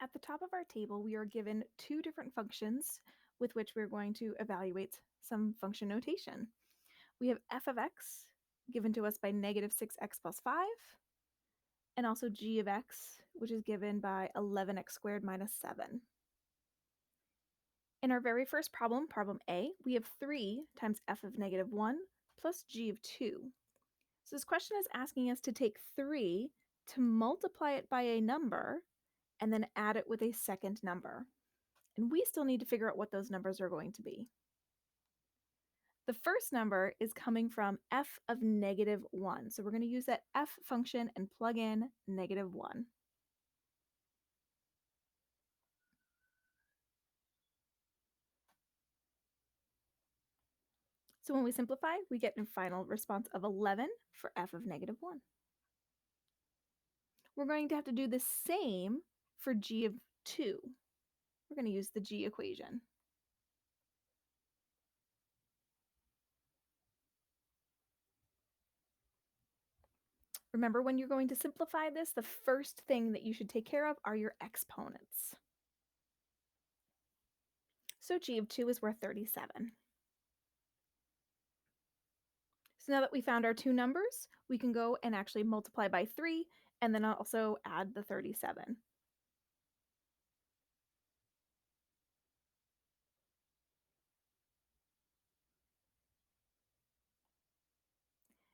At the top of our table, we are given two different functions with which we're going to evaluate some function notation. We have f of x given to us by negative 6x plus 5, and also g of x, which is given by 11x squared minus 7. In our very first problem, problem A, we have 3 times f of negative 1 plus g of 2. So this question is asking us to take 3 to multiply it by a number and then add it with a second number. And we still need to figure out what those numbers are going to be. The first number is coming from f of negative 1. So we're going to use that f function and plug in negative 1. So when we simplify, we get a final response of 11 for f of negative 1. We're going to have to do the same for g of 2. We're going to use the g equation. Remember, when you're going to simplify this, the first thing that you should take care of are your exponents. So g of 2 is worth 37. So now that we found our two numbers, we can go and actually multiply by 3 and then also add the 37.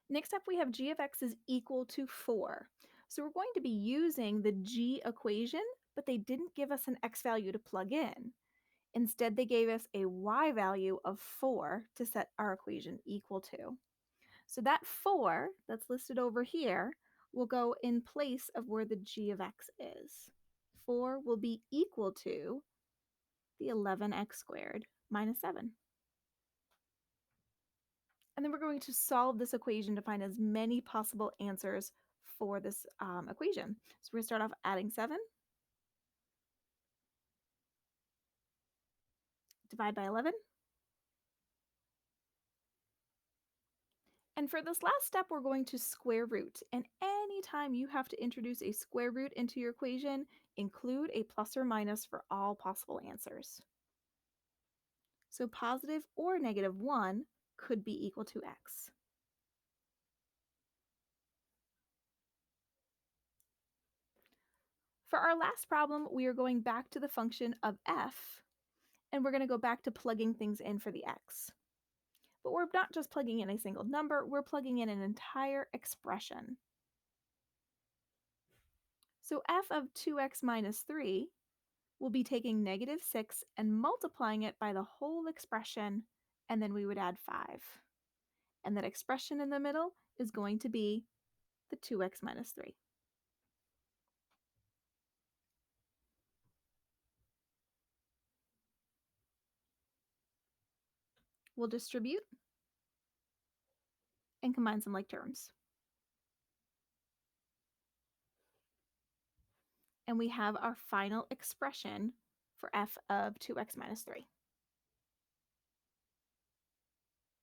Next up, we have g of x is equal to 4. So we're going to be using the g equation, but they didn't give us an x value to plug in. Instead, they gave us a y value of 4 to set our equation equal to. So that 4 that's listed over here will go in place of where the g of x is. 4 will be equal to the 11x squared minus 7. And then we're going to solve this equation to find as many possible answers for this equation. So we're going to start off adding 7, divide by 11. And for this last step, we're going to square root. And anytime you have to introduce a square root into your equation, include a plus or minus for all possible answers. So positive or negative 1 could be equal to x. For our last problem, we are going back to the function of f, and we're going to go back to plugging things in for the x. But we're not just plugging in a single number, we're plugging in an entire expression. So f of 2x minus 3 will be taking negative 6 and multiplying it by the whole expression, and then we would add 5. And that expression in the middle is going to be the 2x minus 3. We'll distribute and combine some like terms. And we have our final expression for f of 2x minus 3.